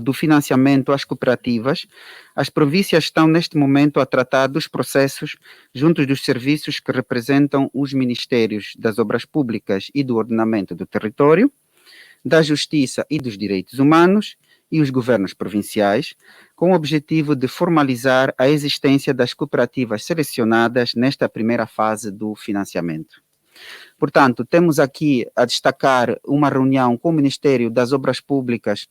do financiamento às cooperativas, as províncias estão neste momento a tratar dos processos juntos dos serviços que representam os Ministérios das Obras Públicas e do Ordenamento do Território, da Justiça e dos Direitos Humanos e os governos provinciais, com o objetivo de formalizar a existência das cooperativas selecionadas nesta primeira fase do financiamento. Portanto, temos aqui a destacar uma reunião com o Ministério das Obras Públicas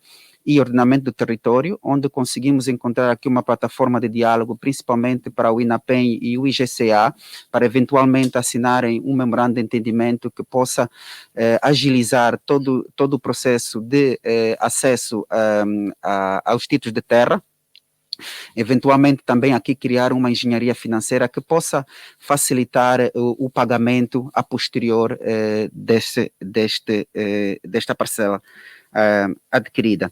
e Ordenamento do Território, onde conseguimos encontrar aqui uma plataforma de diálogo, principalmente para o INAPEM e o IGCA, para eventualmente assinarem um memorando de entendimento que possa agilizar todo o processo de acesso aos títulos de terra. Eventualmente também aqui criar uma engenharia financeira que possa facilitar o pagamento a posterior desta parcela adquirida.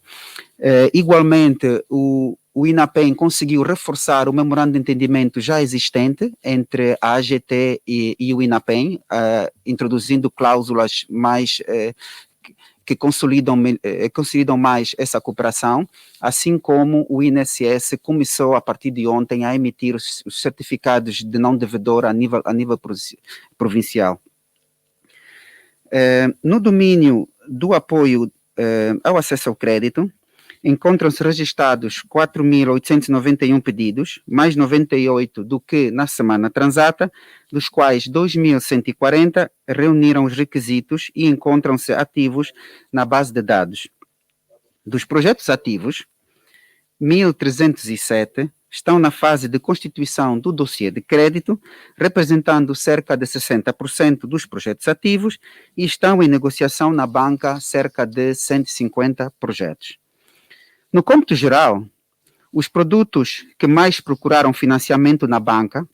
Igualmente, o INAPEM conseguiu reforçar o memorando de entendimento já existente entre a AGT e o INAPEM, introduzindo cláusulas mais que consolidam mais essa cooperação, assim como o INSS começou a partir de ontem a emitir os certificados de não devedor a nível provincial. No domínio do apoio ao acesso ao crédito, encontram-se registrados 4.891 pedidos, mais 98 do que na semana transata, dos quais 2.140 reuniram os requisitos e encontram-se ativos na base de dados. Dos projetos ativos, 1.307 estão na fase de constituição do dossiê de crédito, representando cerca de 60% dos projetos ativos, e estão em negociação na banca cerca de 150 projetos. No cômputo geral, os produtos que mais procuraram financiamento na banca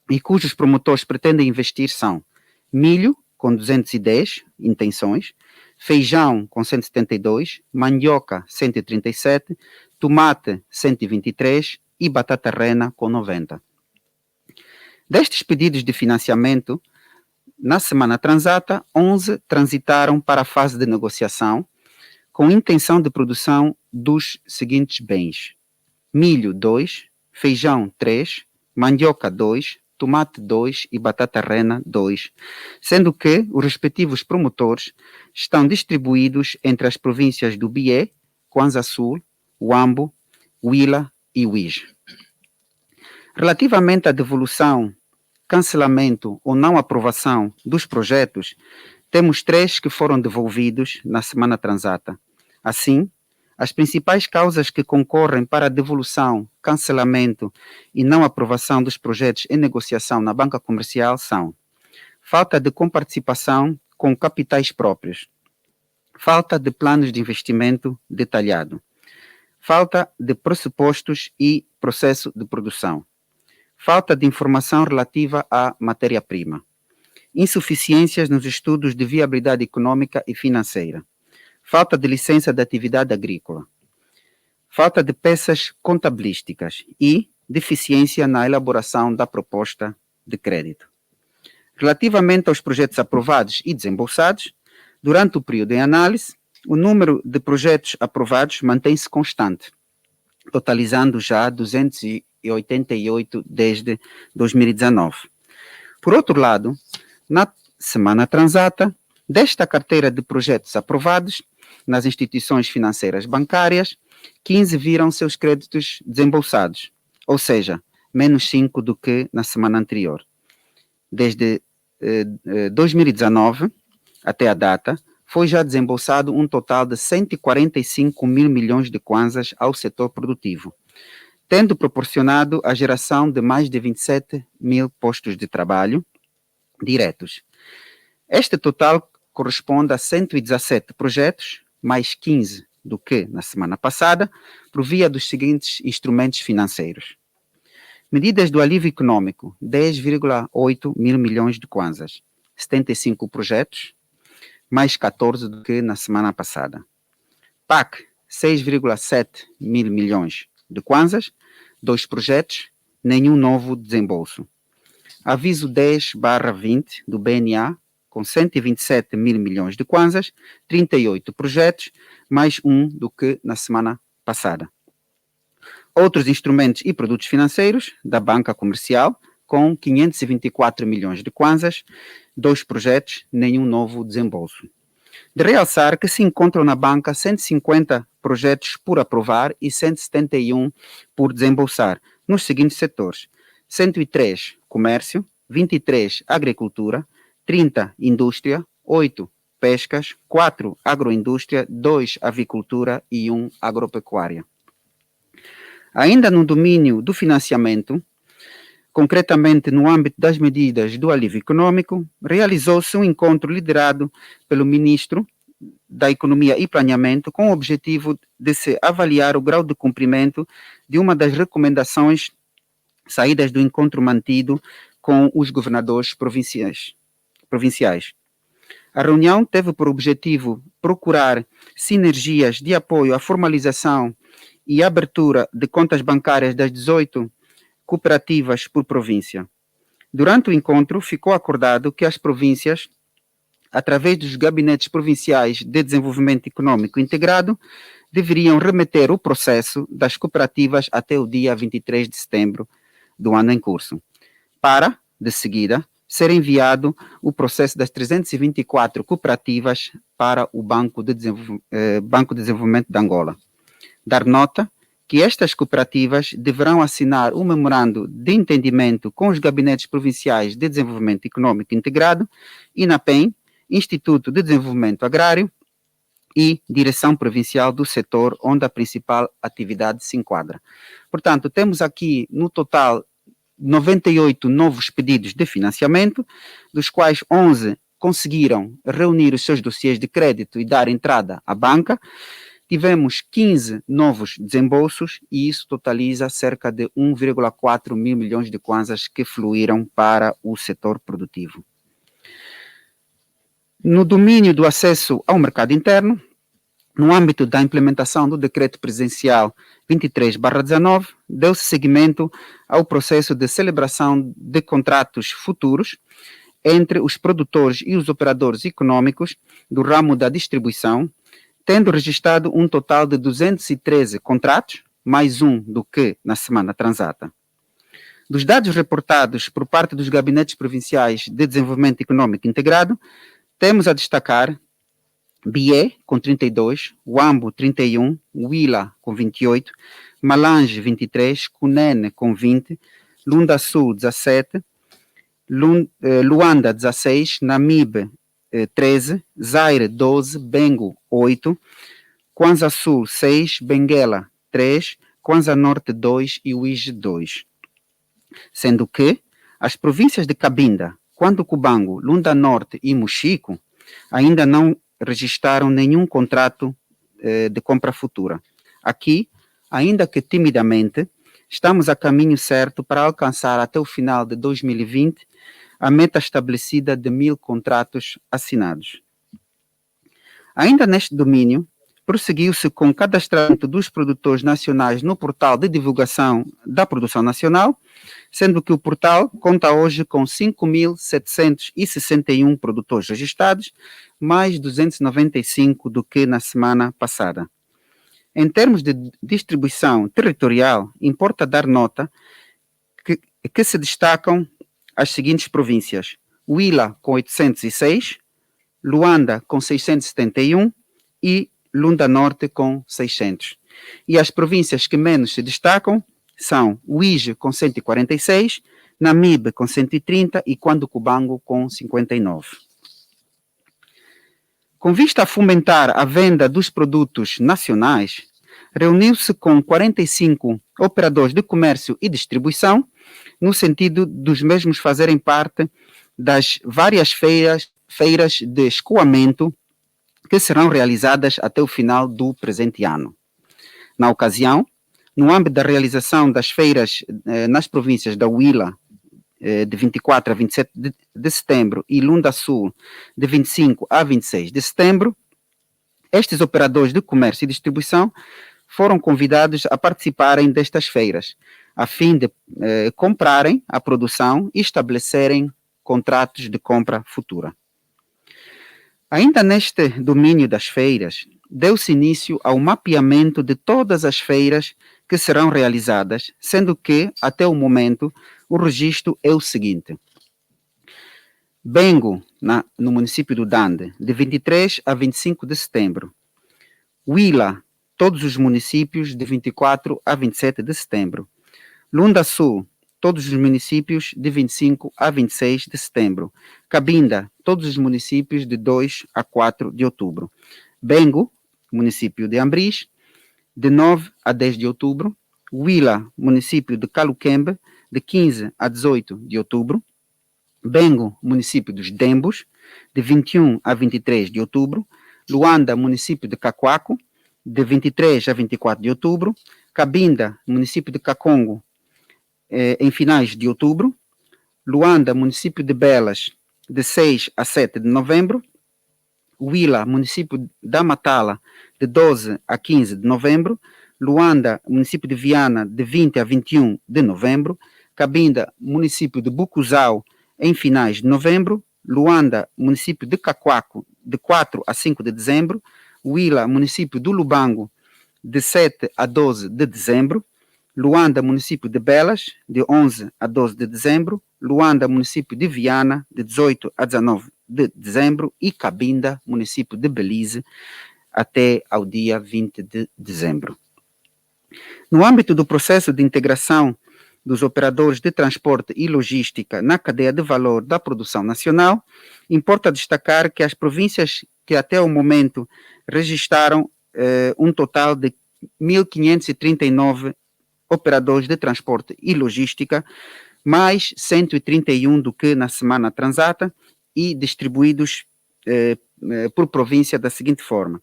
e cujos promotores pretendem investir são milho, com 210 intenções, feijão, com 172, mandioca, 137, tomate, 123 e batata rena, com 90. Destes pedidos de financiamento, na semana transata, 11 transitaram para a fase de negociação, com intenção de produção dos seguintes bens: milho 2, feijão 3, mandioca 2, tomate 2 e batata rena 2, sendo que os respectivos promotores estão distribuídos entre as províncias do Bié, Kwanza Sul, Huambo, Huila e Huige. Relativamente à devolução, cancelamento ou não aprovação dos projetos, temos 3 que foram devolvidos na semana transata. Assim, as principais causas que concorrem para a devolução, cancelamento e não aprovação dos projetos em negociação na banca comercial são: falta de comparticipação com capitais próprios, falta de planos de investimento detalhado, falta de pressupostos e processo de produção, falta de informação relativa à matéria-prima, insuficiências nos estudos de viabilidade econômica e financeira, falta de licença de atividade agrícola, falta de peças contabilísticas e deficiência na elaboração da proposta de crédito. Relativamente aos projetos aprovados e desembolsados, durante o período em análise, o número de projetos aprovados mantém-se constante, totalizando já 288 desde 2019. Por outro lado, na semana transata, desta carteira de projetos aprovados nas instituições financeiras bancárias, 15 viram seus créditos desembolsados, ou seja, menos 5 do que na semana anterior. Desde 2019 até a data, foi já desembolsado um total de 145 mil milhões de kwanzas ao setor produtivo, tendo proporcionado a geração de mais de 27 mil postos de trabalho diretos. Este total corresponde a 117 projetos, mais 15 do que na semana passada, por via dos seguintes instrumentos financeiros. Medidas do alívio econômico, 10,8 mil milhões de kwanzas, 75 projetos, mais 14 do que na semana passada. PAC, 6,7 mil milhões de kwanzas, 2 projetos, nenhum novo desembolso. Aviso 10/20 do BNA, com 127 mil milhões de kwanzas, 38 projetos, mais 1 do que na semana passada. Outros instrumentos e produtos financeiros da banca comercial, com 524 milhões de kwanzas, 2 projetos, nenhum novo desembolso. De realçar que se encontram na banca 150 projetos por aprovar e 171 por desembolsar, nos seguintes setores: 103 comércio, 23 agricultura, 30 indústria, 8 pescas, 4 agroindústria, 2 avicultura e 1 agropecuária. Ainda no domínio do financiamento, concretamente no âmbito das medidas do alívio econômico, realizou-se um encontro liderado pelo ministro da Economia e Planeamento com o objetivo de se avaliar o grau de cumprimento de uma das recomendações saídas do encontro mantido com os governadores provinciais. A reunião teve por objetivo procurar sinergias de apoio à formalização e abertura de contas bancárias das 18 cooperativas por província. Durante o encontro, ficou acordado que as províncias, através dos gabinetes provinciais de desenvolvimento econômico integrado, deveriam remeter o processo das cooperativas até o dia 23 de setembro do ano em curso, para, de seguida, ser enviado o processo das 324 cooperativas para o Banco de Desenvolvimento de Angola. Dar nota que estas cooperativas deverão assinar um memorando de entendimento com os gabinetes provinciais de desenvolvimento econômico integrado, INAPEM, Instituto de Desenvolvimento Agrário e Direção Provincial do Setor, onde a principal atividade se enquadra. Portanto, temos aqui no total 98 novos pedidos de financiamento, dos quais 11 conseguiram reunir os seus dossiês de crédito e dar entrada à banca. Tivemos 15 novos desembolsos e isso totaliza cerca de 1,4 mil milhões de kwanzas que fluíram para o setor produtivo. No domínio do acesso ao mercado interno, no âmbito da implementação do Decreto Presidencial 23/19, deu-se seguimento ao processo de celebração de contratos futuros entre os produtores e os operadores econômicos do ramo da distribuição, tendo registrado um total de 213 contratos, mais um do que na semana transata. Dos dados reportados por parte dos gabinetes provinciais de desenvolvimento econômico integrado, temos a destacar Bié, com 32, Huambo, 31, Huila, com 28, Malange, 23, Cunene, com 20, Lunda Sul, 17, Luanda, 16, Namibe, 13, Zaire, 12, Bengo, 8, Kwanza Sul, 6, Benguela, 3, Kwanza Norte, 2 e Uige, 2. Sendo que as províncias de Cabinda, Cubango, Lunda Norte e Mochico ainda não registraram nenhum contrato de compra futura. Aqui, ainda que timidamente, estamos a caminho certo para alcançar até o final de 2020 a meta estabelecida de 1.000 contratos assinados. Ainda neste domínio, prosseguiu-se com o cadastramento dos produtores nacionais no portal de divulgação da produção nacional, sendo que o portal conta hoje com 5.761 produtores registrados, mais 295 do que na semana passada. Em termos de distribuição territorial, importa dar nota que se destacam as seguintes províncias: Huila com 806, Luanda com 671 e Lunda Norte com 600. E as províncias que menos se destacam são Uige com 146, Namibe com 130 e Cubango com 59. Com vista a fomentar a venda dos produtos nacionais, reuniu-se com 45 operadores de comércio e distribuição, no sentido dos mesmos fazerem parte das várias feiras de escoamento que serão realizadas até o final do presente ano. Na ocasião, no âmbito da realização das feiras nas províncias da Huila, de 24 a 27 de setembro, e Lunda Sul, de 25 a 26 de setembro, estes operadores de comércio e distribuição foram convidados a participarem destas feiras, a fim de comprarem a produção e estabelecerem contratos de compra futura. Ainda neste domínio das feiras, deu-se início ao mapeamento de todas as feiras que serão realizadas, sendo que, até o momento, o registro é o seguinte. Bengo, no município do Dande, de 23 a 25 de setembro. Huila, todos os municípios, de 24 a 27 de setembro. Lunda Sul, todos os municípios, de 25 a 26 de setembro. Cabinda, todos os municípios, de 2 a 4 de outubro. Bengo, município de Ambris, de 9 a 10 de outubro. Huila, município de Caluquembe, de 15 a 18 de outubro. Bengo, município dos Dembos, de 21 a 23 de outubro. Luanda, município de Cacoaco, de 23 a 24 de outubro. Cabinda, município de Cacongo, em finais de outubro. Luanda, município de Belas, de 6 a 7 de novembro. Huila, município da Matala, de 12 a 15 de novembro. Luanda, município de Viana, de 20 a 21 de novembro. Cabinda, município de Bucuzau, em finais de novembro. Luanda, município de Cacoaco, de 4 a 5 de dezembro. Huila, município do Lubango, de 7 a 12 de dezembro. Luanda, município de Belas, de 11 a 12 de dezembro. Luanda, município de Viana, de 18 a 19 de dezembro. E Cabinda, município de Belize, até ao dia 20 de dezembro. No âmbito do processo de integração dos operadores de transporte e logística na cadeia de valor da produção nacional, importa destacar que as províncias que até o momento registraram um total de 1.539 operadores de transporte e logística, mais 131 do que na semana transata, e distribuídos por província da seguinte forma.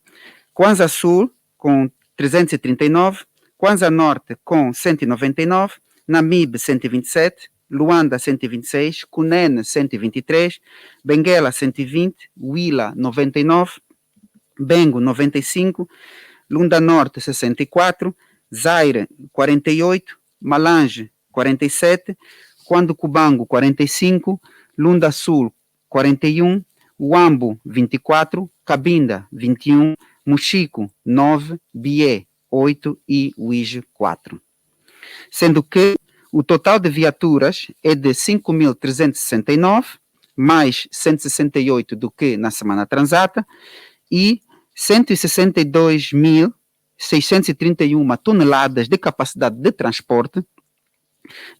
Kwanza Sul, com 339, Kwanza Norte, com 199, Namibe, 127, Luanda, 126, Cunene, 123, Benguela, 120, Huila, 99, Bengo, 95, Lunda Norte, 64, Zaire, 48, Malange, 47, Quando Cubango, 45, Lunda Sul, 41, Huambo, 24, Cabinda, 21, Mochico, 9, Bié, 8 e Uíge, 4. Sendo que o total de viaturas é de 5.369, mais 168 do que na semana transata, e 162.631 toneladas de capacidade de transporte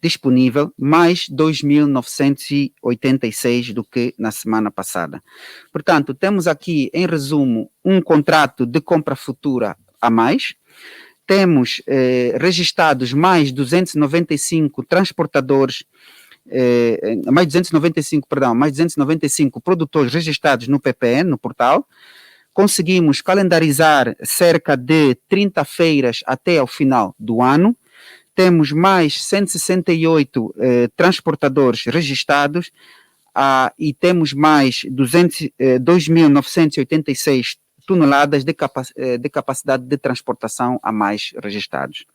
disponível, mais 2.986 do que na semana passada. Portanto, temos aqui, em resumo, um contrato de compra futura a mais. Temos registrados mais 295 transportadores, mais 295 produtores registrados no PPN, no portal. Conseguimos calendarizar cerca de 30 feiras até ao final do ano. Temos mais 168 transportadores registrados e temos mais 2.986 toneladas de capacidade de transportação a mais registrados.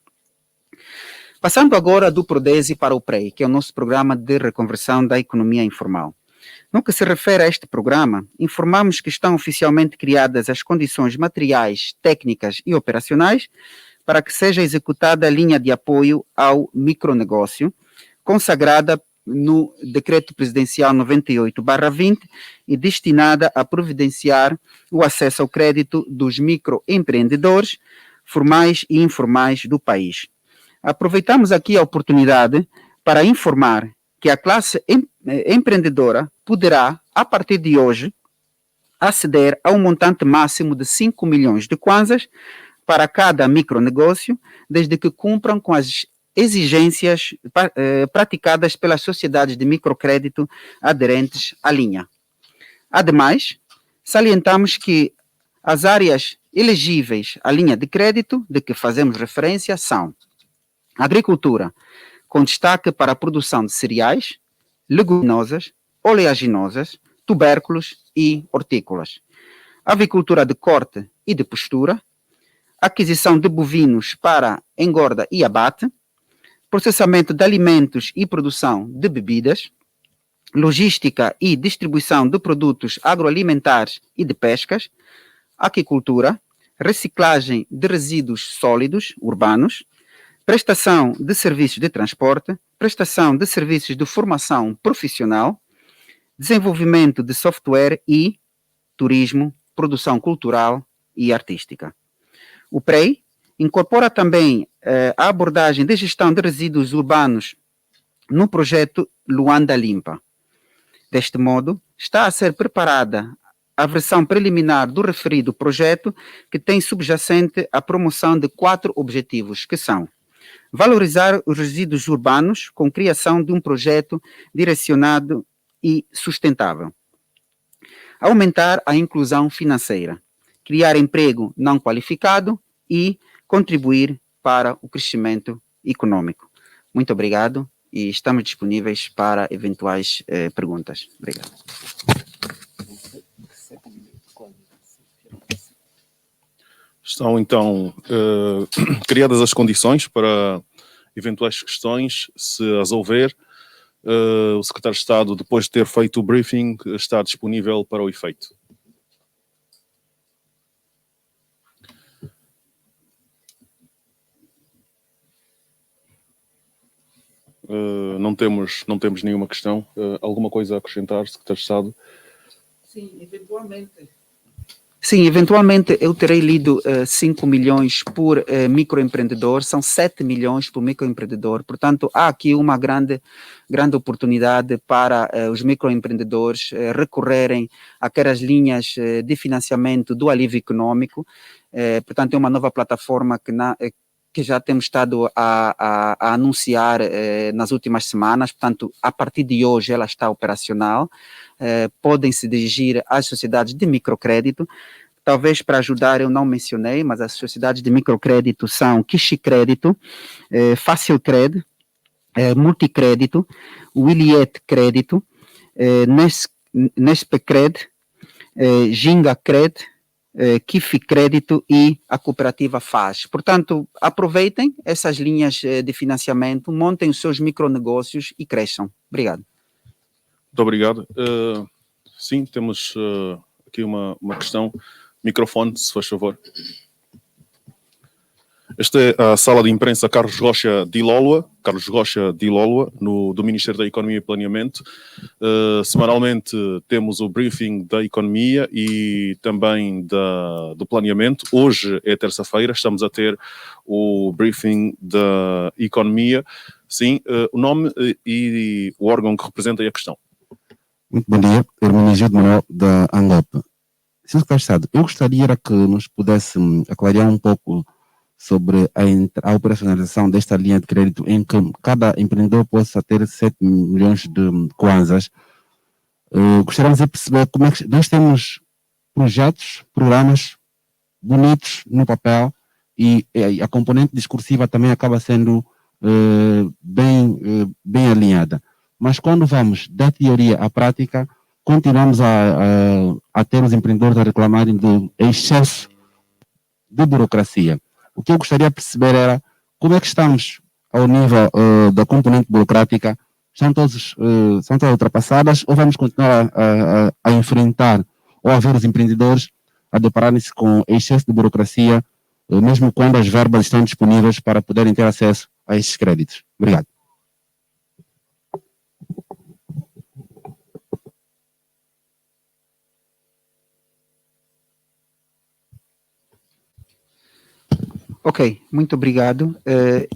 Passando agora do Prodesi para o PREI, que é o nosso programa de reconversão da economia informal. No que se refere a este programa, informamos que estão oficialmente criadas as condições materiais, técnicas e operacionais para que seja executada a linha de apoio ao micronegócio, consagrada no Decreto Presidencial 98/20 e destinada a providenciar o acesso ao crédito dos microempreendedores, formais e informais do país. Aproveitamos aqui a oportunidade para informar que a classe empreendedora poderá, a partir de hoje, aceder a um montante máximo de 5 milhões de kwanzas para cada micronegócio, desde que cumpram com as exigências praticadas pelas sociedades de microcrédito aderentes à linha. Ademais, salientamos que as áreas elegíveis à linha de crédito de que fazemos referência são agricultura, com destaque para a produção de cereais, leguminosas, oleaginosas, tubérculos e hortícolas. Avicultura de corte e de postura, aquisição de bovinos para engorda e abate, processamento de alimentos e produção de bebidas, logística e distribuição de produtos agroalimentares e de pescas, aquicultura, reciclagem de resíduos sólidos urbanos, prestação de serviços de transporte, prestação de serviços de formação profissional, desenvolvimento de software e turismo, produção cultural e artística. O PREI incorpora também a abordagem de gestão de resíduos urbanos no projeto Luanda Limpa. Deste modo, está a ser preparada a versão preliminar do referido projeto, que tem subjacente a promoção de 4 objetivos, que são: valorizar os resíduos urbanos com criação de um projeto direcionado e sustentável, aumentar a inclusão financeira, criar emprego não qualificado e contribuir para o crescimento econômico. Muito obrigado e estamos disponíveis para eventuais perguntas. Obrigado. Estão então criadas as condições para eventuais questões, se as houver. O Secretário de Estado, depois de ter feito o briefing, está disponível para o efeito. Não temos nenhuma questão. Alguma coisa a acrescentar, Secretário de Estado? Sim, eventualmente eu terei lido 5 milhões por microempreendedor, são 7 milhões por microempreendedor, portanto há aqui uma grande oportunidade para os microempreendedores recorrerem àquelas linhas de financiamento do alívio econômico, portanto é uma nova plataforma que já temos estado a anunciar nas últimas semanas, portanto a partir de hoje ela está operacional. Podem se dirigir às sociedades de microcrédito. Talvez para ajudar, eu não mencionei, mas as sociedades de microcrédito são Kishicrédito, Facilcred, Multicrédito, Williet Crédito, Nespecred, Gingacred, Kifi Crédito e a cooperativa FAS. Portanto, aproveitem essas linhas de financiamento, montem os seus micronegócios e cresçam. Obrigado. Muito obrigado. Sim, temos aqui uma questão. Microfone, se faz favor. Esta é a sala de imprensa Carlos Rocha de Ilólua, do Ministério da Economia e Planeamento. Semanalmente temos o briefing da economia e também do planeamento. Hoje é terça-feira, estamos a ter o briefing da economia. Sim, o nome e o órgão que representa e a questão. Muito bom dia, Hermenegildo Manuel da ANGOP. Sr. Secretário de Estado, eu gostaria que nos pudesse aclarar um pouco sobre a operacionalização desta linha de crédito em que cada empreendedor possa ter 7 milhões de kwanzas. Gostaríamos de perceber como é que nós temos projetos, programas bonitos no papel e a componente discursiva também acaba sendo bem alinhada. Mas quando vamos da teoria à prática, continuamos a ter os empreendedores a reclamarem do excesso de burocracia. O que eu gostaria de perceber era como é que estamos ao nível da componente burocrática. São todas ultrapassadas ou vamos continuar a enfrentar ou a ver os empreendedores a depararem-se com excesso de burocracia, mesmo quando as verbas estão disponíveis para poderem ter acesso a esses créditos? Obrigado. Ok, muito obrigado.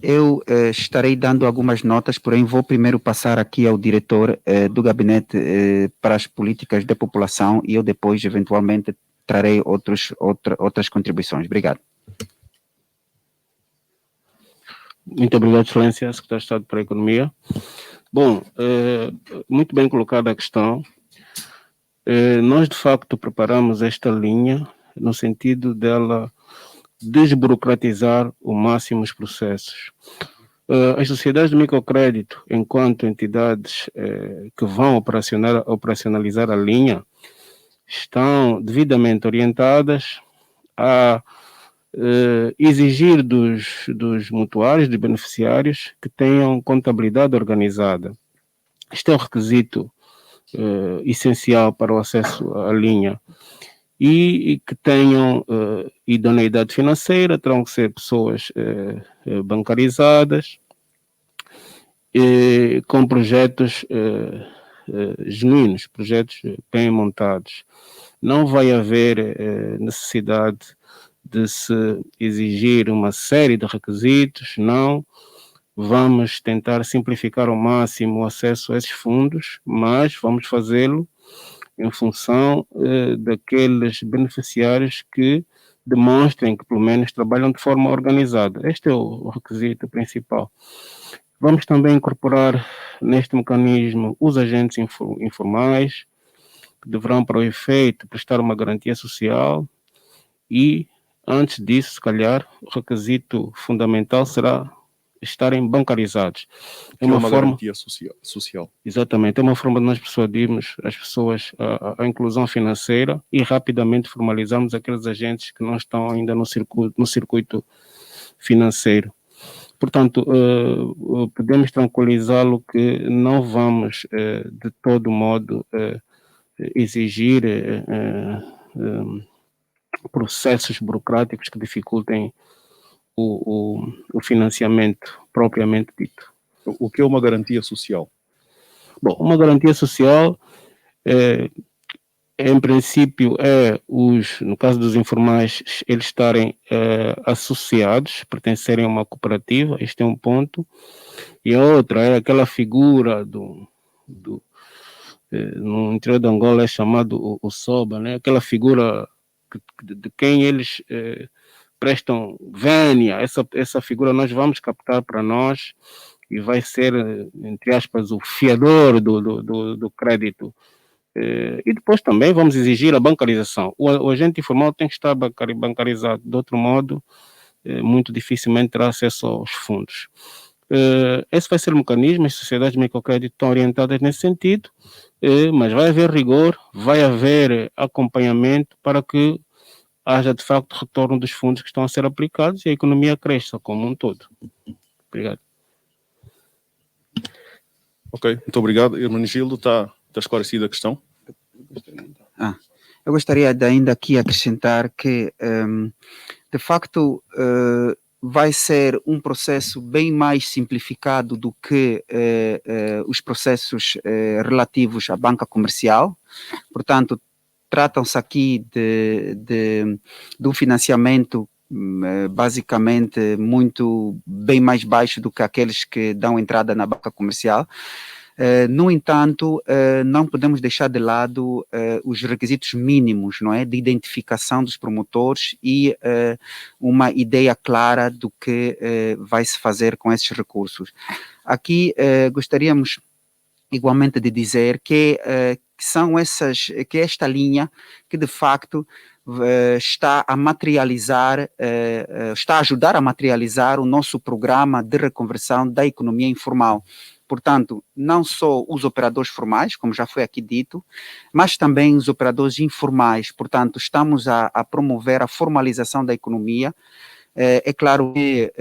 Eu estarei dando algumas notas, porém vou primeiro passar aqui ao diretor do Gabinete para as Políticas da População e eu depois, eventualmente, trarei outras contribuições. Obrigado. Muito obrigado, Excelência, Secretário de Estado para a Economia. Bom, muito bem colocada a questão. Nós, de facto, preparamos esta linha no sentido dela desburocratizar ao máximo os processos. As sociedades de microcrédito, enquanto entidades que vão operacionalizar a linha, estão devidamente orientadas a exigir dos mutuários, dos beneficiários, que tenham contabilidade organizada. Este é um requisito essencial para o acesso à linha. e que tenham idoneidade financeira, terão que ser pessoas bancarizadas, com projetos genuínos, projetos bem montados. Não vai haver necessidade de se exigir uma série de requisitos, não. Vamos tentar simplificar ao máximo o acesso a esses fundos, mas vamos fazê-lo em função daqueles beneficiários que demonstrem que, pelo menos, trabalham de forma organizada. Este é o requisito principal. Vamos também incorporar neste mecanismo os agentes informais, que deverão, para o efeito, prestar uma garantia social e, antes disso, se calhar, o requisito fundamental será estarem bancarizados. É uma garantia social. Exatamente, é uma forma de nós persuadirmos as pessoas à inclusão financeira e rapidamente formalizarmos aqueles agentes que não estão ainda no circuito financeiro. Portanto, podemos tranquilizá-lo que não vamos, de todo modo, exigir processos burocráticos que dificultem o financiamento propriamente dito. O que é uma garantia social? Bom, uma garantia social, em princípio, no caso dos informais, eles estarem associados, pertencerem a uma cooperativa, este é um ponto. E a outra é aquela figura no interior de Angola é chamado o SOBA, né? Aquela figura de quem eles prestam vénia, essa figura nós vamos captar para nós e vai ser, entre aspas, o fiador do crédito. E depois também vamos exigir a bancarização. O agente informal tem que estar bancarizado, de outro modo, muito dificilmente terá acesso aos fundos. Esse vai ser o mecanismo, as sociedades de microcrédito estão orientadas nesse sentido, mas vai haver rigor, vai haver acompanhamento para que haja de facto retorno dos fundos que estão a ser aplicados e a economia cresça como um todo. Obrigado. Ok, muito obrigado. Hermenegildo, está esclarecida a questão? Eu gostaria de ainda aqui acrescentar que, de facto, vai ser um processo bem mais simplificado do que os processos relativos à banca comercial. Portanto, tratam-se aqui do financiamento basicamente muito bem mais baixo do que aqueles que dão entrada na banca comercial. No entanto, não podemos deixar de lado os requisitos mínimos, não é, de identificação dos promotores e uma ideia clara do que vai se fazer com esses recursos. Aqui gostaríamos igualmente de dizer que que esta linha que de facto está a materializar, está a ajudar a materializar o nosso programa de reconversão da economia informal. Portanto, não só os operadores formais, como já foi aqui dito, mas também os operadores informais. Portanto, estamos a promover a formalização da economia. É claro que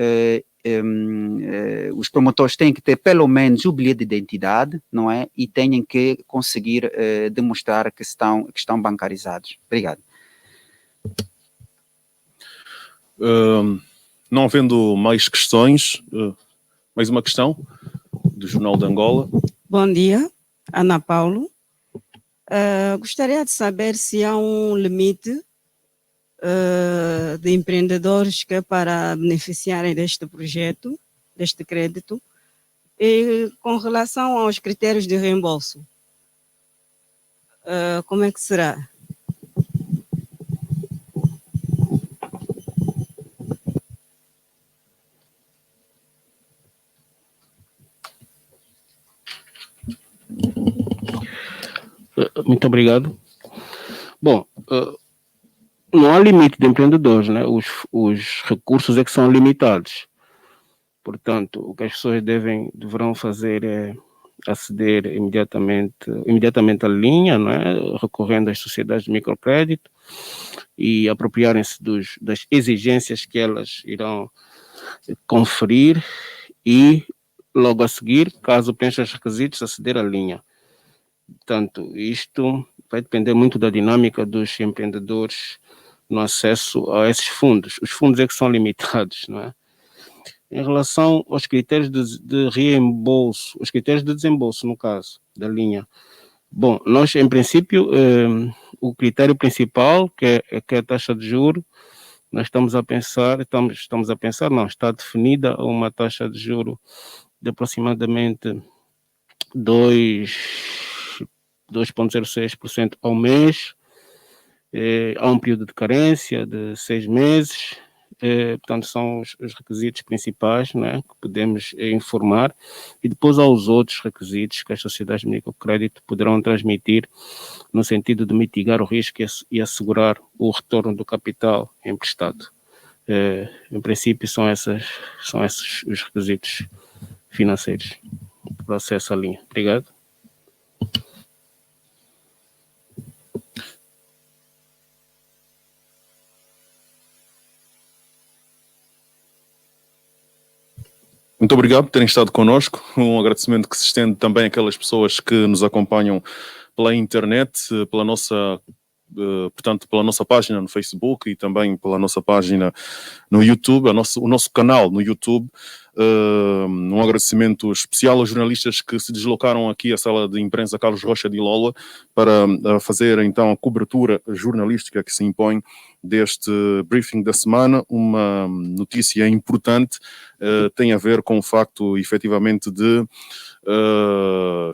os promotores têm que ter pelo menos o bilhete de identidade, não é? E têm que conseguir demonstrar que estão bancarizados. Obrigado. Não havendo mais questões, mais uma questão do Jornal de Angola. Bom dia, Ana Paulo. Gostaria de saber se há um limite de empreendedores que para beneficiarem deste projeto, deste crédito, e com relação aos critérios de reembolso, como é que será? Muito obrigado. Bom, não há limite de empreendedores, né? Os recursos é que são limitados. Portanto, o que as pessoas deverão fazer é aceder imediatamente à linha, né? Recorrendo às sociedades de microcrédito e apropriarem-se das exigências que elas irão conferir e, logo a seguir, caso preencha os requisitos, aceder à linha. Portanto, isto vai depender muito da dinâmica dos empreendedores no acesso a esses fundos. Os fundos é que são limitados, não é? Em relação aos critérios de reembolso, os critérios de desembolso, no caso, da linha. Bom, nós, em princípio, o critério principal, que é a taxa de juro, nós estamos a pensar, não, está definida uma taxa de juro de aproximadamente 2,06% ao mês. Há um período de carência de 6 meses. Portanto, são os requisitos principais, né, que podemos informar, e depois há os outros requisitos que as sociedades de microcrédito poderão transmitir no sentido de mitigar o risco e assegurar o retorno do capital emprestado. Em princípio, são esses os requisitos financeiros para acesso à linha. Obrigado. Muito obrigado por terem estado connosco. Um agradecimento que se estende também àquelas pessoas que nos acompanham pela internet, pela nossa página no Facebook e também pela nossa página no YouTube, o nosso canal no YouTube. Um agradecimento especial aos jornalistas que se deslocaram aqui à sala de imprensa Carlos Rocha de Ilólua para fazer então a cobertura jornalística que se impõe deste briefing da semana. Uma notícia importante tem a ver com o facto efetivamente de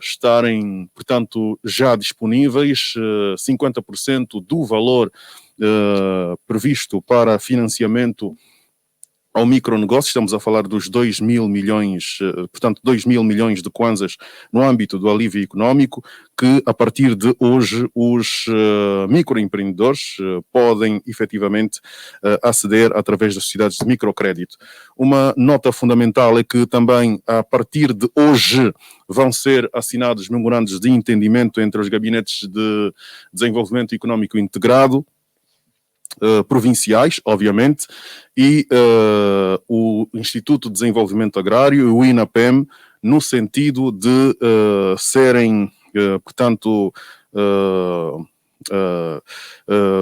estarem, portanto, já disponíveis 50% do valor previsto para financiamento ao micronegócio. Estamos a falar dos 2 mil milhões, portanto 2 mil milhões de kwanzas no âmbito do alívio económico, que a partir de hoje os microempreendedores podem efetivamente aceder através das sociedades de microcrédito. Uma nota fundamental é que também a partir de hoje vão ser assinados memorandos de entendimento entre os gabinetes de desenvolvimento económico integrado, provinciais, obviamente, e o Instituto de Desenvolvimento Agrário e o INAPEM, no sentido de serem, portanto,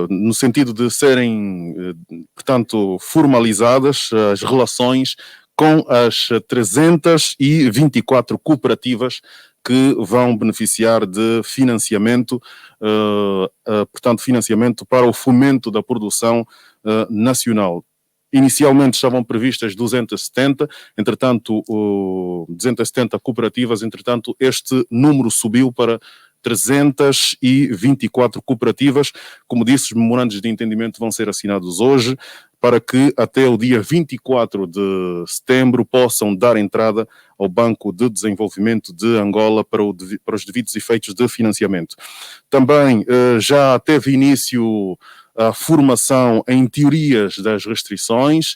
no sentido de serem, portanto, formalizadas as relações com as 324 cooperativas que vão beneficiar de financiamento, portanto, financiamento para o fomento da produção nacional. Inicialmente estavam previstas 270, entretanto, 270 cooperativas, entretanto, este número subiu para 324 cooperativas. Como disse, os memorandos de entendimento vão ser assinados hoje, para que até o dia 24 de setembro possam dar entrada ao Banco de Desenvolvimento de Angola para os devidos efeitos de financiamento. Também já teve início a formação em teorias das restrições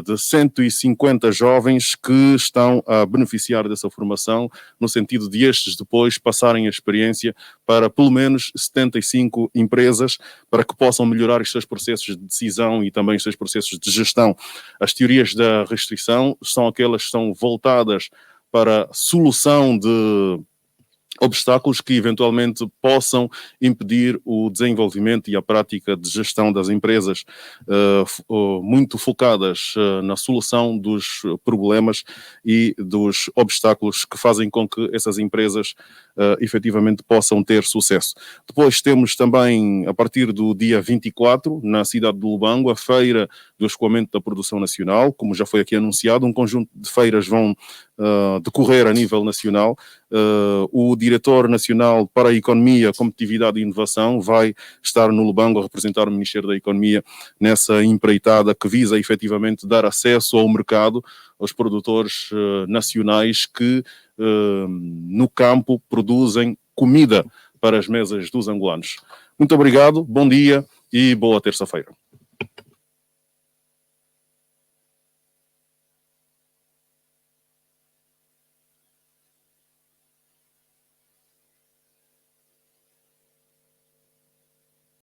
de 150 jovens que estão a beneficiar dessa formação, no sentido de estes depois passarem a experiência para pelo menos 75 empresas, para que possam melhorar os seus processos de decisão e também os seus processos de gestão. As teorias da restrição são aquelas que são voltadas para a solução de obstáculos que eventualmente possam impedir o desenvolvimento e a prática de gestão das empresas, muito focadas na solução dos problemas e dos obstáculos que fazem com que essas empresas efetivamente possam ter sucesso. Depois temos também, a partir do dia 24, na cidade de Lubango, a Feira do Escoamento da Produção Nacional. Como já foi aqui anunciado, um conjunto de feiras vão decorrer a nível nacional. O diretor nacional para a Economia, Competitividade e Inovação vai estar no Lubango a representar o Ministério da Economia nessa empreitada que visa efetivamente dar acesso ao mercado aos produtores nacionais que no campo produzem comida para as mesas dos angolanos. Muito obrigado, bom dia e boa terça-feira.